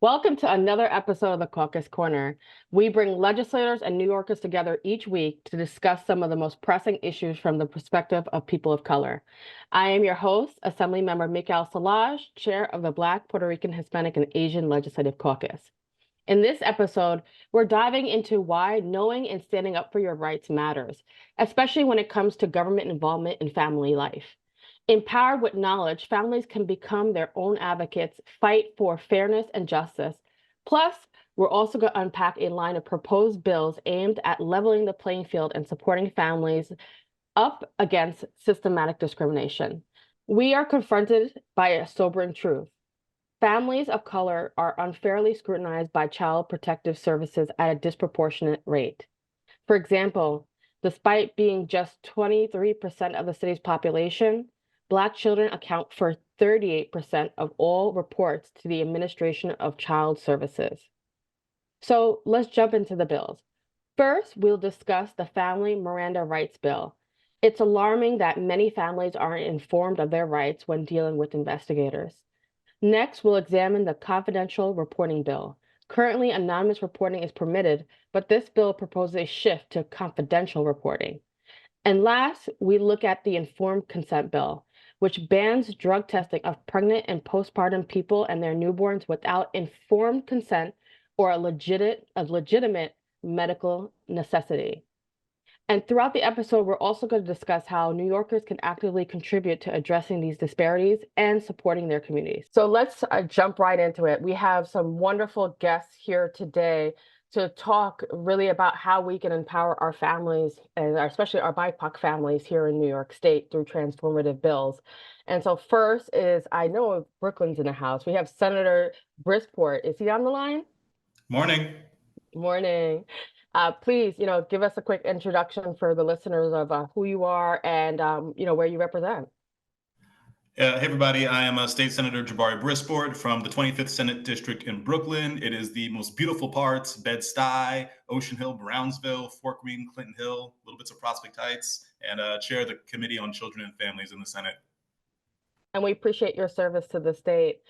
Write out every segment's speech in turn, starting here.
Welcome to another episode of the Caucus Corner. We bring legislators and New Yorkers together each week to discuss some of the most pressing issues from the perspective of people of color. I am your host, Assemblymember Mikael Salaj, Chair of the Black, Puerto Rican, Hispanic, and Asian Legislative Caucus. In this episode, we're diving into why knowing and standing up for your rights matters, especially when it comes to government involvement in family life. Empowered with knowledge, families can become their own advocates, fight for fairness and justice. Plus, we're also going to unpack a line of proposed bills aimed at leveling the playing field and supporting families up against systematic discrimination. We are confronted by a sobering truth. Families of color are unfairly scrutinized by Child Protective Services at a disproportionate rate. For example, despite being just 23% of the city's population, Black children account for 38% of all reports to the Administration of Child Services. So let's jump into the bills. First, we'll discuss the Family Miranda Rights Bill. It's alarming that many families aren't informed of their rights when dealing with investigators. Next, we'll examine the Confidential Reporting Bill. Currently, anonymous reporting is permitted, but this bill proposes a shift to confidential reporting. And last, we look at the Informed Consent Bill, which bans drug testing of pregnant and postpartum people and their newborns without informed consent or a legitimate medical necessity. And throughout the episode, we're also going to discuss how New Yorkers can actively contribute to addressing these disparities and supporting their communities. So let's jump right into it. We have some wonderful guests here today to talk really about how we can empower our families, and especially our BIPOC families here in New York State through transformative bills. And so first is, I know Brooklyn's in the house. We have Senator Brisport. Is he on the line? Morning. Morning. Please, give us a quick introduction for the listeners of who you are and, where you represent. Hey, everybody. I am State Senator Jabari Brisport from the 25th Senate District in Brooklyn. It is the most beautiful parts, Bed-Stuy, Ocean Hill, Brownsville, Fort Greene, Clinton Hill, little bits of Prospect Heights, and chair the Committee on Children and Families in the Senate. And we appreciate your service to the state.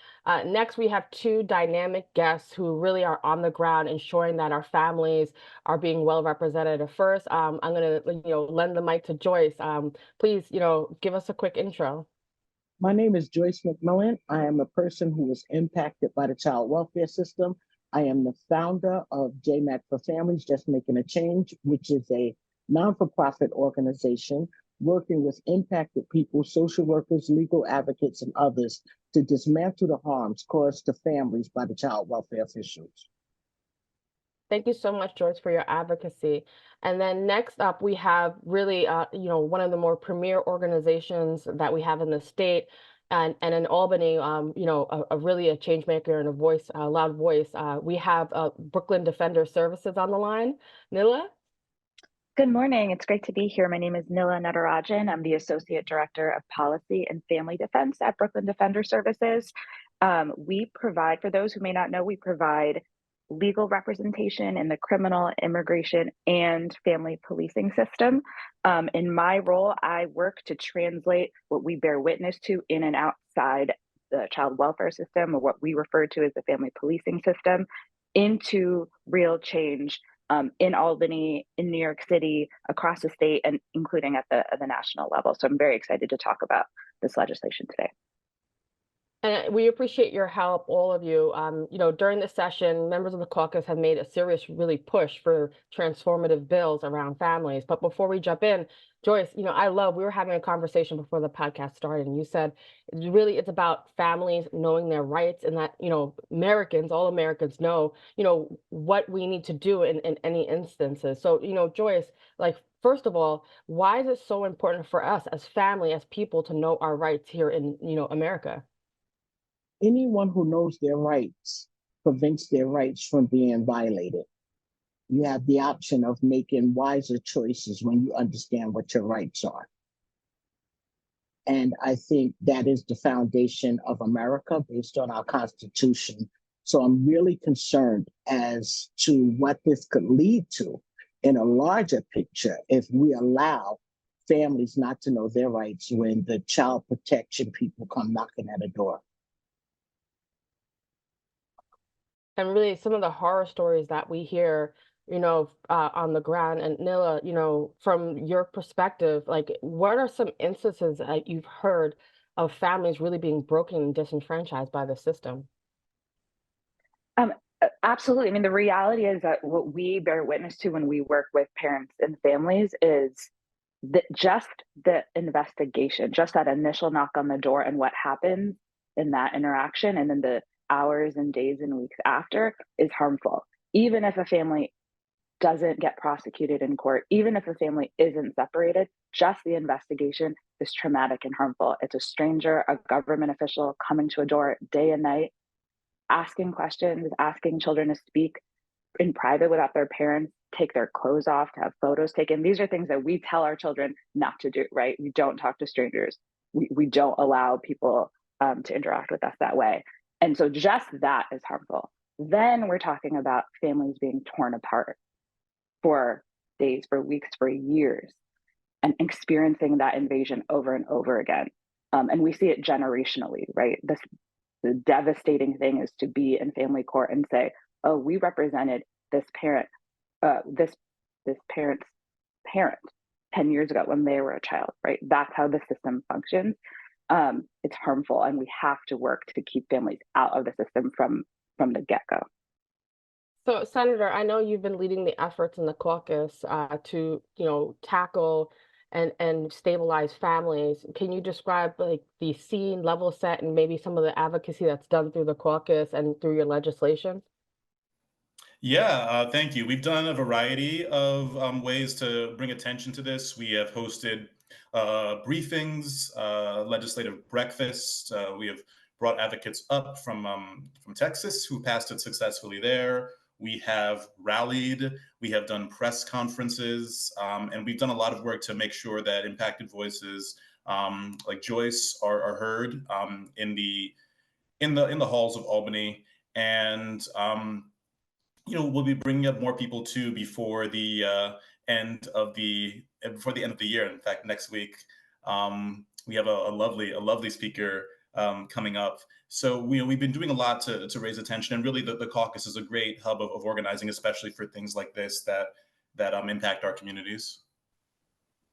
Next, we have two dynamic guests who really are on the ground ensuring that our families are being well represented. First, I'm going to, lend the mic to Joyce. Please, give us a quick intro. My name is Joyce McMillan. I am a person who was impacted by the child welfare system. I am the founder of JMAC for Families, Just Making a Change, which is a non-for-profit organization working with impacted people, social workers, legal advocates, and others to dismantle the harms caused to families by the child welfare officials. Thank you so much, George, for your advocacy. And then next up, we have really, one of the more premier organizations that we have in the state, and in Albany, really a change maker and a loud voice. We have Brooklyn Defender Services on the line. Nila? Good morning. It's great to be here. My name is Nila Natarajan. I'm the Associate Director of Policy and Family Defense at Brooklyn Defender Services. We provide, for those who may not know, we provide legal representation in the criminal, immigration, and family policing system. In my role, I work to translate what we bear witness to in and outside the child welfare system, or what we refer to as the family policing system, into real change in Albany, in New York City, across the state, and including at the national level. So I'm very excited to talk about this legislation today. And we appreciate your help, all of you. During this session, members of the caucus have made a serious, really push for transformative bills around families. But before we jump in, Joyce, we were having a conversation before the podcast started, and you said it's about families knowing their rights, and that, all Americans know, what we need to do in any instances. So, Joyce, first of all, why is it so important for us as family, as people, to know our rights here in, America? Anyone who knows their rights prevents their rights from being violated. You have the option of making wiser choices when you understand what your rights are. And I think that is the foundation of America based on our Constitution. So I'm really concerned as to what this could lead to in a larger picture if we allow families not to know their rights when the child protection people come knocking at a door. And really, some of the horror stories that we hear, on the ground. And Nilla, from your perspective, like, what are some instances that you've heard of families really being broken and disenfranchised by the system? Um, Absolutely. I mean, the reality is that what we bear witness to when we work with parents and families is that just the investigation, just that initial knock on the door and what happens in that interaction, and then the hours and days and weeks after is harmful. Even if a family doesn't get prosecuted in court, even if a family isn't separated, just the investigation is traumatic and harmful. It's a stranger, a government official coming to a door day and night, asking questions, asking children to speak in private without their parents, take their clothes off, to have photos taken. These are things that we tell our children not to do, right? We don't talk to strangers. We don't allow people to interact with us that way. And so just that is harmful. Then we're talking about families being torn apart for days, for weeks, for years, and experiencing that invasion over and over again. And we see it generationally, right? The devastating thing is to be in family court and say, "Oh, we represented this parent, this parent's parent 10 years ago when they were a child," right? That's how the system functions. It's harmful, and we have to work to keep families out of the system from the get-go. So, Senator, I know you've been leading the efforts in the caucus to, tackle and stabilize families. Can you describe like the scene, level set, and maybe some of the advocacy that's done through the caucus and through your legislation? Yeah, thank you. We've done a variety of ways to bring attention to this. We have hosted briefings, legislative breakfasts. We have brought advocates up from Texas who passed it successfully there. We have rallied. We have done press conferences, and we've done a lot of work to make sure that impacted voices like Joyce are heard in the halls of Albany. And we'll be bringing up more people too before the end of the year. In fact, next week we have a lovely speaker coming up. So we've been doing a lot to raise attention, and really the caucus is a great hub of organizing, especially for things like this that impact our communities.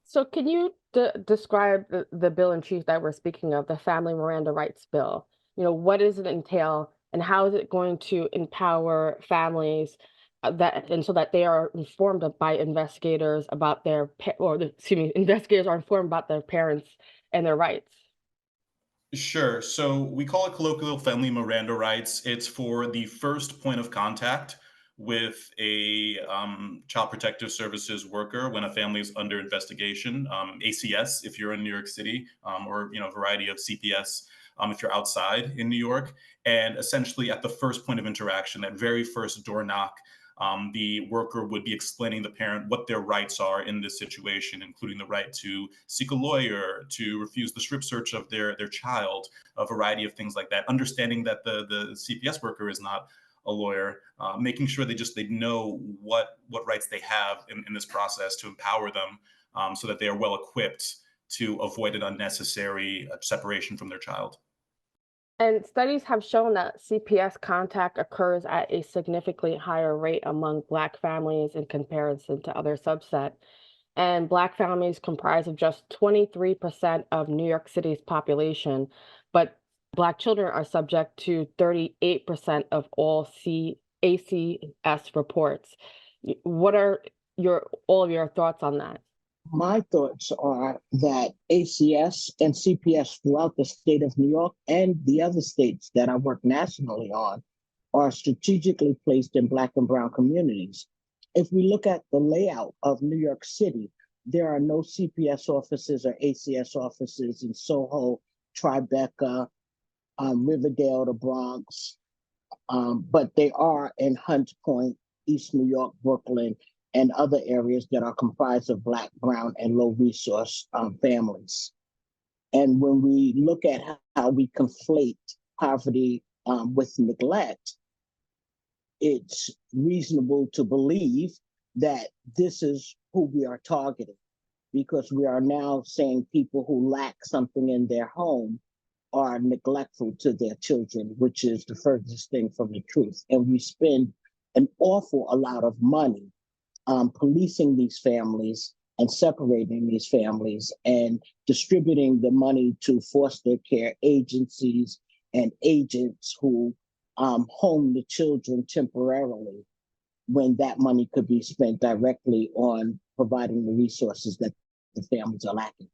So, can you describe the bill in chief that we're speaking of, the Family Miranda Rights Bill? What does it entail, and how is it going to empower families so that they are informed by investigators about excuse me, investigators are informed about their parents and their rights? Sure. So we call it colloquial family Miranda rights. It's for the first point of contact with a child protective services worker when a family is under investigation. ACS if you're in New York City, or a variety of CPS if you're outside in New York. And essentially, at the first point of interaction, that very first door knock, the worker would be explaining to the parent what their rights are in this situation, including the right to seek a lawyer, to refuse the strip search of their child, a variety of things like that. Understanding that the CPS worker is not a lawyer, making sure they know what rights they have in this process to empower them, so that they are well equipped to avoid an unnecessary separation from their child. And studies have shown that CPS contact occurs at a significantly higher rate among Black families in comparison to other subset. And Black families comprise of just 23% of New York City's population, but Black children are subject to 38% of all ACS reports. What are all of your thoughts on that? My thoughts are that ACS and CPS throughout the state of New York and the other states that I work nationally on are strategically placed in Black and Brown communities. If we look at the layout of New York City, there are no CPS offices or ACS offices in Soho, Tribeca, Riverdale, the Bronx, but they are in Hunts Point, East New York, Brooklyn, and other areas that are comprised of Black, Brown, and low resource families. And when we look at how we conflate poverty with neglect, it's reasonable to believe that this is who we are targeting, because we are now saying people who lack something in their home are neglectful to their children, which is the furthest thing from the truth. And we spend an awful lot of money policing these families and separating these families and distributing the money to foster care agencies and agents who home the children temporarily, when that money could be spent directly on providing the resources that the families are lacking.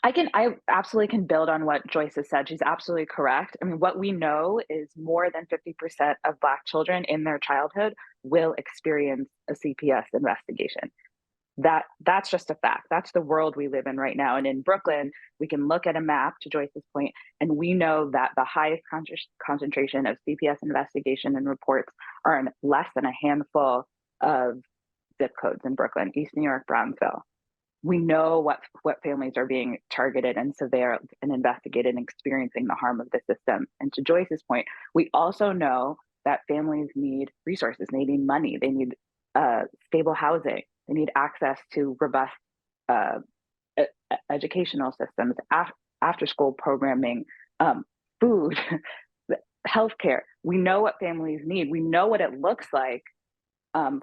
I absolutely can build on what Joyce has said. She's absolutely correct. I mean, what we know is more than 50% of Black children in their childhood will experience a CPS investigation. That's just a fact. That's the world we live in right now. And in Brooklyn, we can look at a map, to Joyce's point, and we know that the highest concentration of CPS investigation and reports are in less than a handful of zip codes in Brooklyn: East New York, Brownsville. We know what families are being targeted and surveilled and investigated and experiencing the harm of the system. And to Joyce's point, we also know that families need resources. They need money. They need stable housing. They need access to robust educational systems, after-school programming, food, healthcare. We know what families need. We know what it looks like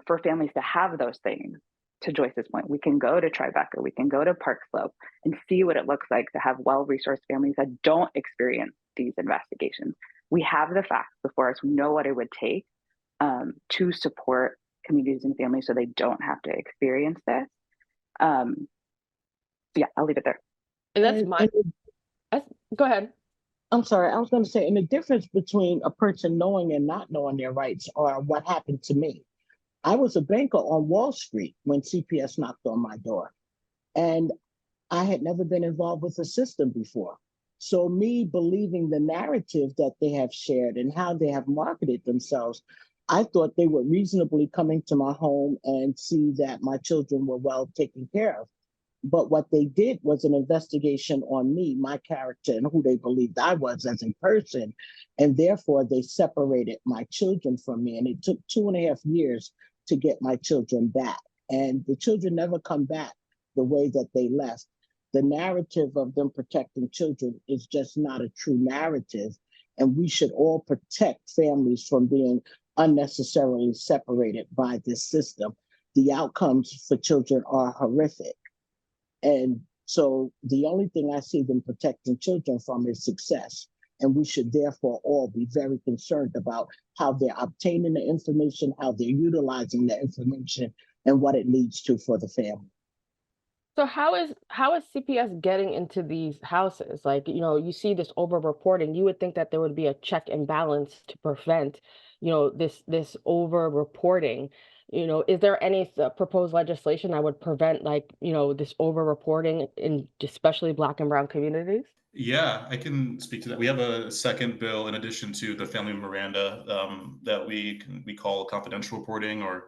for families to have those things. To Joyce's point, we can go to Tribeca, we can go to Park Slope and see what it looks like to have well-resourced families that don't experience these investigations. We have the facts before us. We know what it would take to support communities and families so they don't have to experience this. Yeah, I'll leave it there. And go ahead. I'm sorry, I was going to say, and the difference between a person knowing and not knowing their rights are what happened to me. I was a banker on Wall Street when CPS knocked on my door, and I had never been involved with the system before. So me believing the narrative that they have shared and how they have marketed themselves, I thought they were reasonably coming to my home and see that my children were well taken care of. But what they did was an investigation on me, my character, and who they believed I was as a person. And therefore, they separated my children from me. And it took 2.5 years to get my children back. And the children never come back the way that they left. The narrative of them protecting children is just not a true narrative. And we should all protect families from being unnecessarily separated by this system. The outcomes for children are horrific. And so the only thing I see them protecting children from is success. And we should therefore all be very concerned about how they're obtaining the information, how they're utilizing the information, and what it leads to for the family. So how is CPS getting into these houses? Like, you see this over reporting. You would think that there would be a check and balance to prevent, this over reporting. Is there any proposed legislation that would prevent this over reporting in especially Black and Brown communities? Yeah, I can speak to that. We have a second bill in addition to the family memoranda that we call confidential reporting, or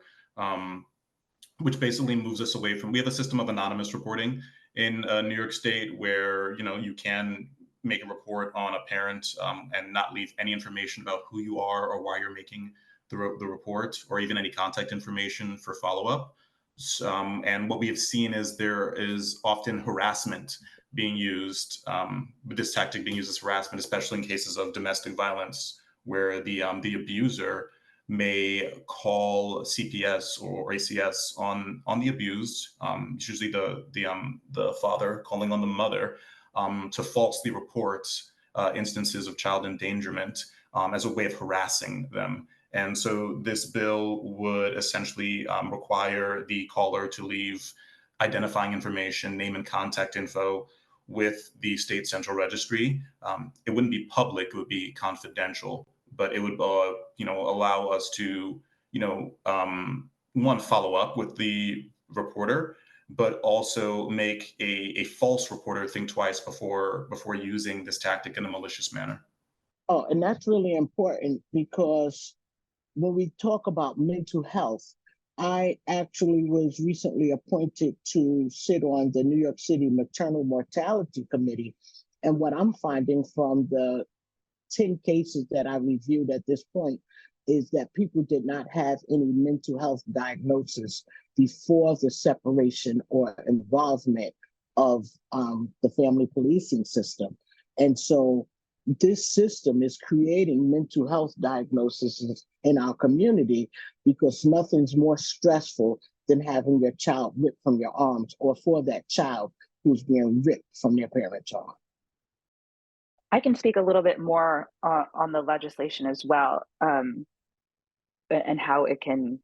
which basically moves us away from. We have a system of anonymous reporting in New York State where you can make a report on a parent and not leave any information about who you are or why you're making the report, or even any contact information for follow-up. And what we have seen is there is often harassment being used, this tactic being used as harassment, especially in cases of domestic violence, where the abuser may call CPS or ACS on the abused. It's usually the father calling on the mother to falsely report instances of child endangerment as a way of harassing them. And so this bill would essentially require the caller to leave identifying information, name and contact info with the state central registry. It wouldn't be public, it would be confidential, but it would allow us to, one, follow up with the reporter, but also make a false reporter think twice before using this tactic in a malicious manner. Oh, and that's really important, because when we talk about mental health, I actually was recently appointed to sit on the New York City Maternal Mortality Committee. And what I'm finding from the 10 cases that I reviewed at this point is that people did not have any mental health diagnosis before the separation or involvement of the family policing system. And so this system is creating mental health diagnoses in our community because nothing's more stressful than having your child ripped from your arms, or for that child who's being ripped from their parents' arms. I can speak a little bit more on the legislation as well, and how it can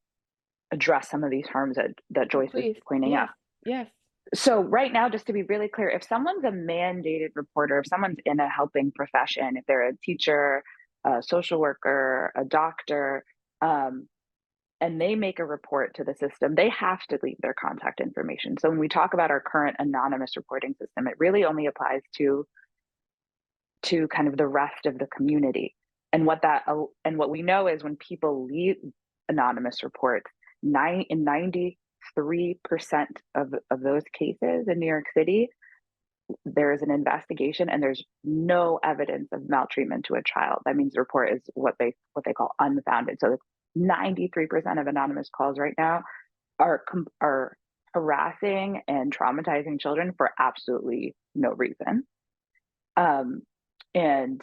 address some of these harms that Joyce Please. is pointing out. Yes. So right now, just to be really clear, if someone's a mandated reporter, if someone's in a helping profession, if they're a teacher, a social worker, a doctor, and they make a report to the system, they have to leave their contact information. So when we talk about our current anonymous reporting system, it really only applies to kind of the rest of the community. And what we know is when people leave anonymous reports, in 93% of those cases in New York City, there is an investigation and there's no evidence of maltreatment to a child. That means the report is what they call unfounded. So 93% of anonymous calls right now are harassing and traumatizing children for absolutely no reason. And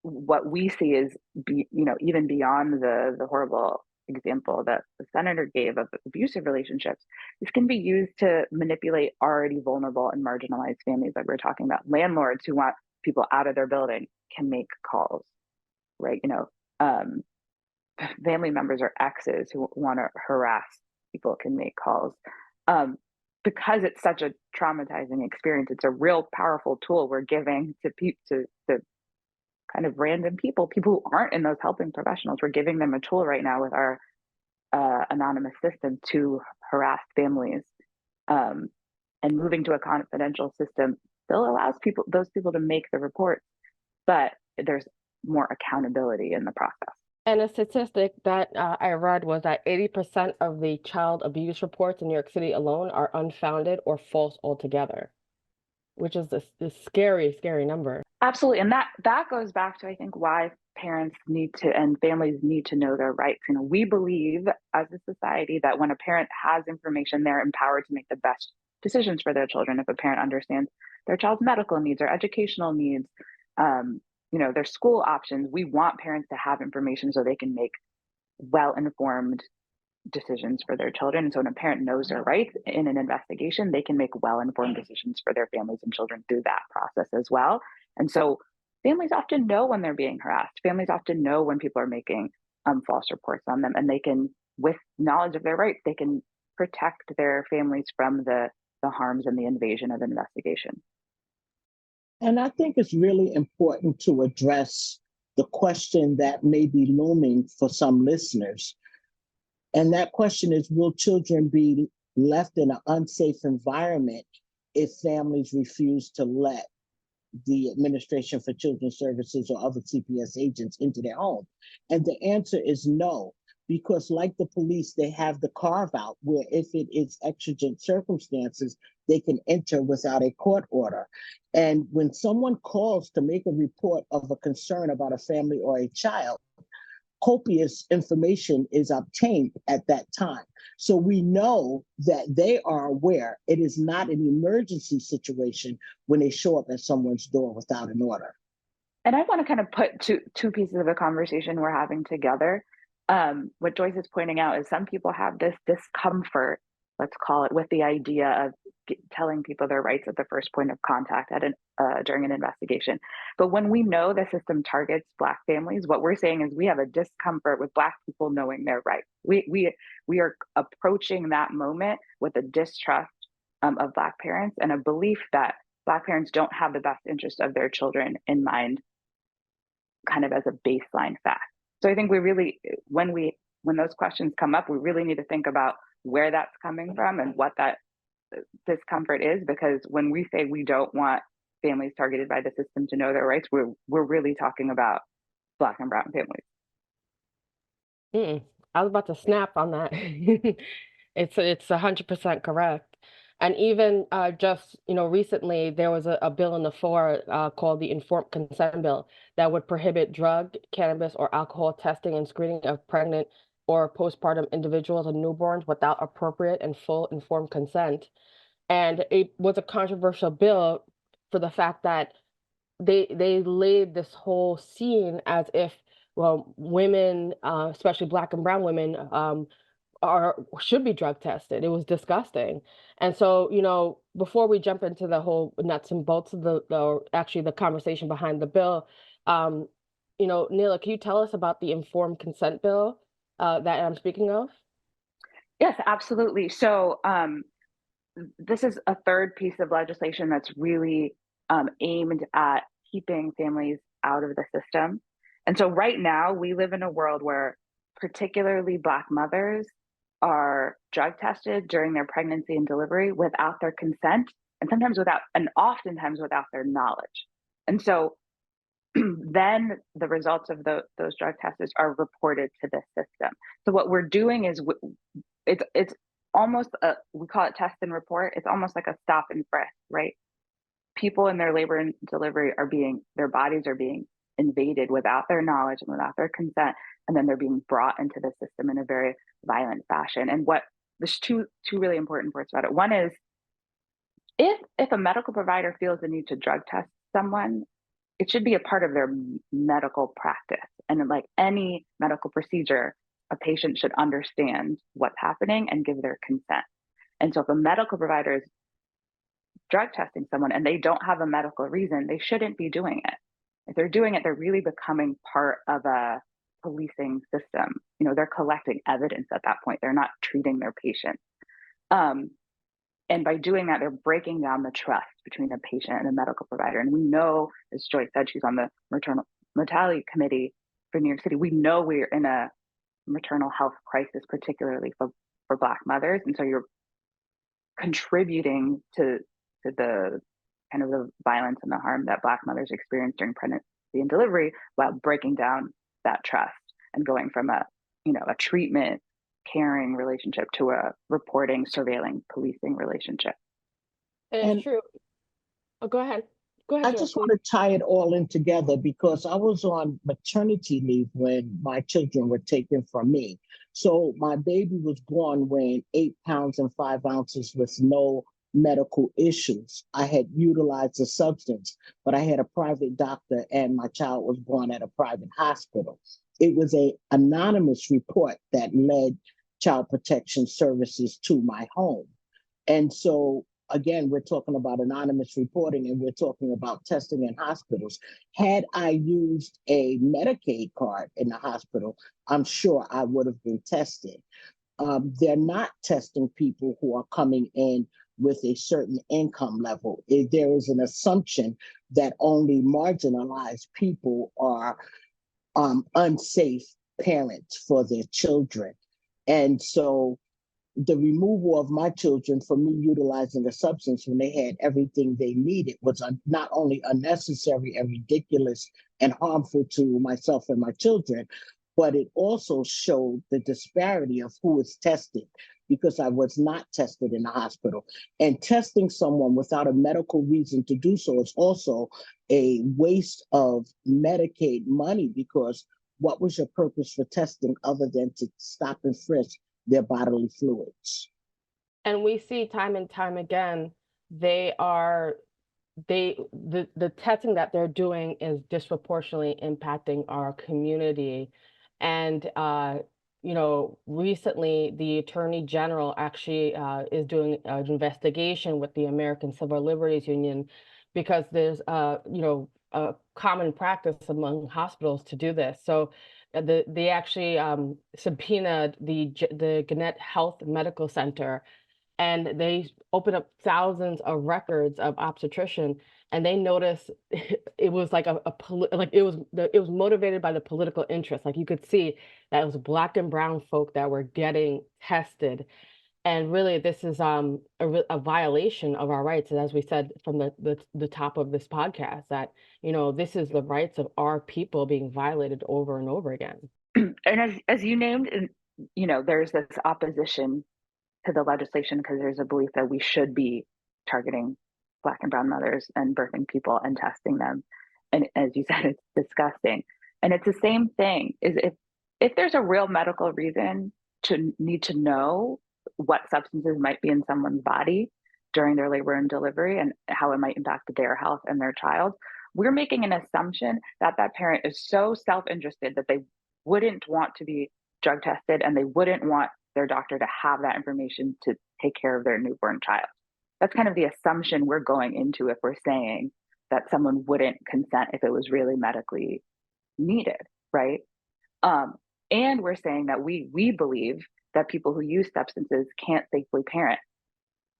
what we see is, even beyond the horrible example that the senator gave of abusive relationships, this can be used to manipulate already vulnerable and marginalized families that we're talking about. Landlords who want people out of their building can make calls, right? Family members or exes who want to harass people can make calls. Because it's such a traumatizing experience, it's a real powerful tool we're giving to kind of random people who aren't in those helping professionals. We're giving them a tool right now with our anonymous system to harass families. And moving to a confidential system still allows those people to make the reports, but there's more accountability in the process. And a statistic that I read was that 80% of the child abuse reports in New York City alone are unfounded or false altogether, which is this scary, scary number. Absolutely. And that goes back to, I think, why parents need to and families need to know their rights. We believe as a society that when a parent has information, they're empowered to make the best decisions for their children. If a parent understands their child's medical needs or educational needs, their school options, we want parents to have information so they can make well-informed decisions for their children. And so when a parent knows their rights in an investigation, they can make well-informed decisions for their families and children through that process as well. And so families often know when they're being harassed. Families often know when people are making false reports on them, and they can, with knowledge of their rights, they can protect their families from the harms and the invasion of investigation. And I think it's really important to address the question that may be looming for some listeners. And that question is, will children be left in an unsafe environment if families refuse to let the Administration for Children's Services or other CPS agents into their home? And the answer is no, because like the police, they have the carve out where if it is exigent circumstances, they can enter without a court order. And when someone calls to make a report of a concern about a family or a child, copious information is obtained at that time. So we know that they are aware it is not an emergency situation when they show up at someone's door without an order. And I want to kind of put two pieces of the conversation we're having together. What Joyce is pointing out is some people have this discomfort, let's call it, with the idea of telling people their rights at the first point of contact during an investigation. But when we know the system targets Black families, what we're saying is we have a discomfort with Black people knowing their rights. We are approaching that moment with a distrust of Black parents and a belief that Black parents don't have the best interest of their children in mind, kind of as a baseline fact. So I think we really, when those questions come up, we really need to think about where that's coming from and what that discomfort is, because when we say we don't want families targeted by the system to know their rights, we're really talking about Black and brown families. I was about to snap on that. It's 100% correct. And even just recently there was a bill in the floor called the Informed Consent Bill that would prohibit drug, cannabis, or alcohol testing and screening of pregnant or postpartum individuals and newborns without appropriate and full informed consent. And it was a controversial bill for the fact that they laid this whole scene as if, well, women, especially Black and brown women, should be drug tested. It was disgusting. And so, before we jump into the whole nuts and bolts of the conversation behind the bill, um, Neela, can you tell us about the informed consent bill that I'm speaking of? Yes, absolutely. So this is a third piece of legislation that's really aimed at keeping families out of the system. And so right now we live in a world where particularly Black mothers are drug tested during their pregnancy and delivery without their consent, and oftentimes without their knowledge. And so then the results of those drug tests are reported to the system. So what we're doing is it's almost we call it test and report. It's almost like a stop and frisk, right? People in their labor and delivery their bodies are being invaded without their knowledge and without their consent, and then they're being brought into the system in a very violent fashion. And there's two really important parts about it. One is if a medical provider feels the need to drug test someone, it should be a part of their medical practice. And like any medical procedure, a patient should understand what's happening and give their consent. And so if a medical provider is drug testing someone and they don't have a medical reason, they shouldn't be doing it. If they're doing it, they're really becoming part of a policing system. They're collecting evidence at that point. They're not treating their patients. And by doing that, they're breaking down the trust between a patient and a medical provider. And we know, as Joy said, she's on the maternal mortality committee for New York City. We know we're in a maternal health crisis, particularly for Black mothers. And so you're contributing to the kind of the violence and the harm that Black mothers experience during pregnancy and delivery, while breaking down that trust and going from a treatment, caring relationship to a reporting, surveilling, policing relationship. It's true. Oh, go ahead. Go ahead. I just want to tie it all in together because I was on maternity leave when my children were taken from me. So my baby was born weighing 8 pounds and 5 ounces with no medical issues. I had utilized a substance, but I had a private doctor and my child was born at a private hospital. It was an anonymous report that led Child Protection Services to my home. And so, again, we're talking about anonymous reporting and we're talking about testing in hospitals. Had I used a Medicaid card in the hospital, I'm sure I would have been tested. They're not testing people who are coming in with a certain income level. There is an assumption that only marginalized people are unsafe parents for their children. And so the removal of my children from me utilizing a substance when they had everything they needed was not only unnecessary and ridiculous and harmful to myself and my children, but it also showed the disparity of who is tested because I was not tested in the hospital. And testing someone without a medical reason to do so is also a waste of Medicaid money because what was your purpose for testing other than to stop and frisk their bodily fluids? And we see time and time again, the testing that they're doing is disproportionately impacting our community. And recently the Attorney General actually is doing an investigation with the American Civil Liberties Union because there's a common practice among hospitals to do this. So they actually subpoenaed the Gannett Health Medical Center, and they opened up thousands of records of obstetrician, and they noticed it was like it was motivated by the political interest. Like you could see that it was Black and brown folk that were getting tested. And really, this is a violation of our rights. And as we said from the top of this podcast, that, this is the rights of our people being violated over and over again. And as you named, there's this opposition to the legislation because there's a belief that we should be targeting Black and brown mothers and birthing people and testing them. And as you said, it's disgusting. And it's the same thing, is if there's a real medical reason to need to know what substances might be in someone's body during their labor and delivery and how it might impact their health and their child, we're making an assumption that that parent is so self-interested that they wouldn't want to be drug tested and they wouldn't want their doctor to have that information to take care of their newborn child. That's kind of the assumption we're going into if we're saying that someone wouldn't consent if it was really medically needed, right? And we're saying that we believe that people who use substances can't safely parent.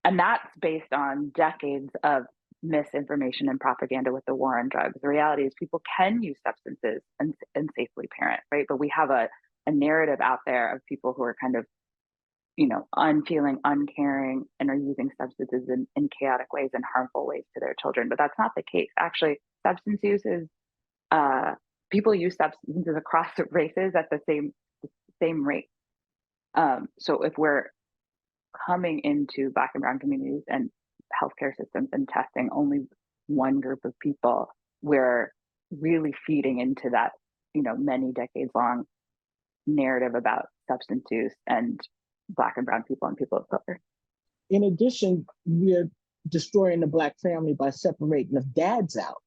And that's based on decades of misinformation and propaganda with the war on drugs. The reality is people can use substances and safely parent, right? But we have a narrative out there of people who are kind of, unfeeling, uncaring, and are using substances in chaotic ways and harmful ways to their children. But that's not the case. Actually, substance use is, people use substances across races at the same rate. So if we're coming into Black and brown communities and healthcare systems and testing only one group of people, we're really feeding into that, many decades long narrative about substance use and Black and brown people and people of color. In addition, we're destroying the Black family by separating the dads out.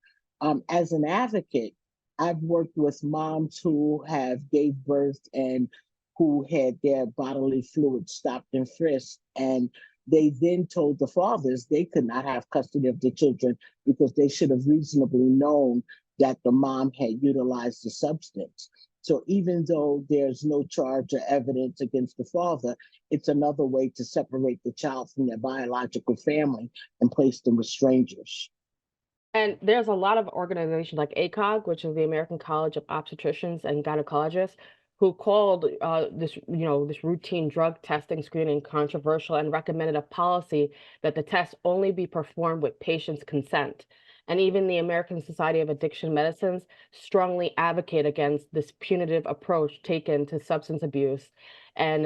As an advocate, I've worked with moms who have gave birth and who had their bodily fluids stopped and frisked, and they then told the fathers they could not have custody of the children because they should have reasonably known that the mom had utilized the substance. So even though there's no charge or evidence against the father, it's another way to separate the child from their biological family and place them with strangers. And there's a lot of organizations like ACOG, which is the American College of Obstetricians and Gynecologists, who called this routine drug testing screening controversial and recommended a policy that the test only be performed with patient's consent. And even the American Society of Addiction Medicines strongly advocate against this punitive approach taken to substance abuse and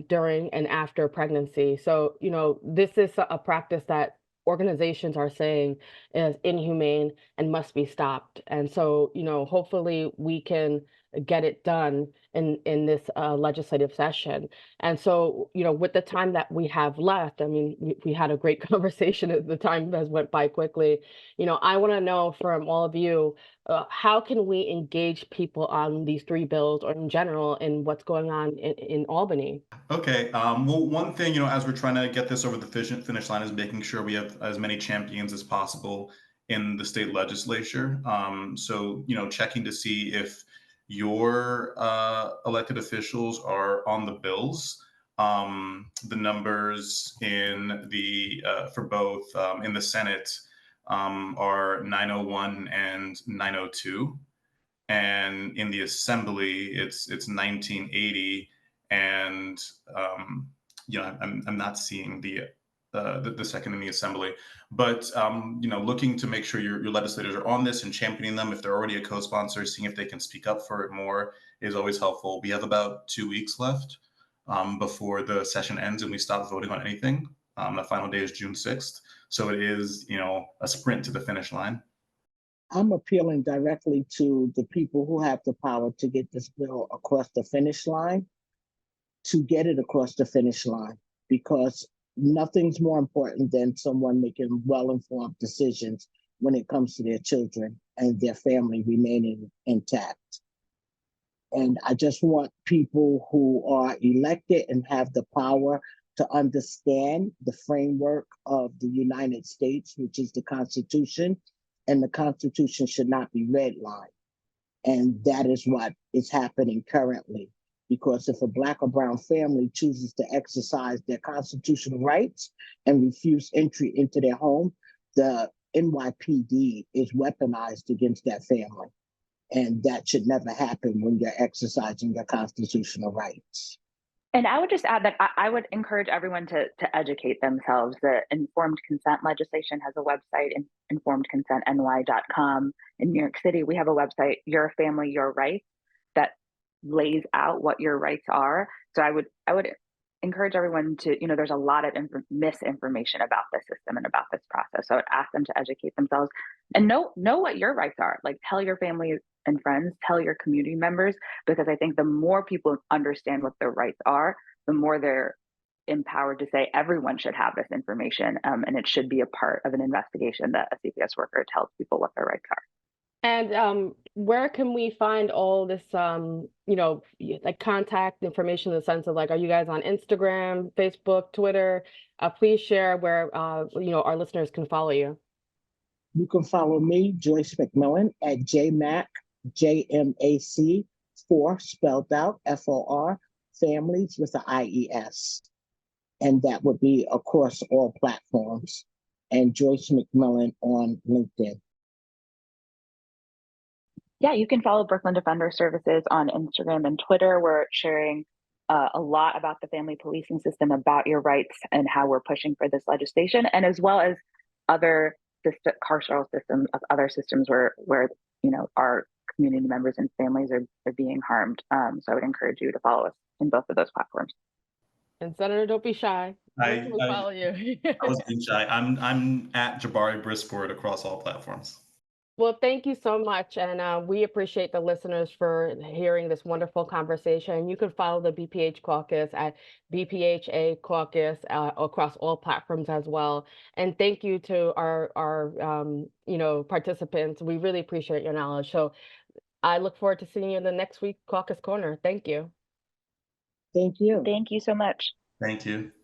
during and after pregnancy. So, this is a practice that organizations are saying is inhumane and must be stopped. And so, hopefully we can get it done in this legislative session. And so, with the time that we have left, I mean, we had a great conversation. The time has went by quickly. I want to know from all of you, how can we engage people on these three bills or in general in what's going on in Albany? Okay. Well, one thing, as we're trying to get this over the finish line is making sure we have as many champions as possible in the state legislature. So, checking to see if your elected officials are on the bills. The numbers in the for both in the Senate are 901 and 902, and in the Assembly it's 1980. And I'm not seeing the second in the Assembly, but looking to make sure your legislators are on this and championing them. If they're already a co-sponsor, seeing if they can speak up for it more is always helpful. We have about 2 weeks left before the session ends and we stop voting on anything. The final day is June 6th, so it is a sprint to the finish line. I'm appealing directly to the people who have the power to get this bill across the finish line, to get it across the finish line, because nothing's more important than someone making well-informed decisions when it comes to their children and their family remaining intact. And I just want people who are elected and have the power to understand the framework of the United States, which is the Constitution, and the Constitution should not be redlined. And that is what is happening currently. Because if a Black or brown family chooses to exercise their constitutional rights and refuse entry into their home, the NYPD is weaponized against that family. And that should never happen when you're exercising your constitutional rights. And I would just add that I would encourage everyone to educate themselves. The informed consent legislation has a website, informedconsentny.com. In New York City, we have a website, Your Family, Your Rights, that lays out what your rights are. So I would encourage everyone to, there's a lot of misinformation about the system and about this process. So I would ask them to educate themselves and know what your rights are. Like, tell your family and friends, tell your community members, because I think the more people understand what their rights are, the more they're empowered to say everyone should have this information, and it should be a part of an investigation that a CPS worker tells people what their rights are. And where can we find all this, like contact information in the sense of like, are you guys on Instagram, Facebook, Twitter? Please share where, our listeners can follow you. You can follow me, Joyce McMillan, at JMAC, JMAC 4, spelled out, FOR, families with the IES. And that would be across all platforms. And Joyce McMillan on LinkedIn. Yeah, you can follow Brooklyn Defender Services on Instagram and Twitter. We're sharing a lot about the family policing system, about your rights, and how we're pushing for this legislation, and as well as other carceral systems, other systems where our community members and families are being harmed. So I would encourage you to follow us in both of those platforms. And Senator, don't be shy. Where can we I follow you? I was being shy. I'm at Jabari Brisport across all platforms. Well, thank you so much. And we appreciate the listeners for hearing this wonderful conversation. You can follow the BPH Caucus at BPHA Caucus across all platforms as well. And thank you to our participants. We really appreciate your knowledge. So I look forward to seeing you in the next week Caucus Corner. Thank you. Thank you. Thank you so much. Thank you.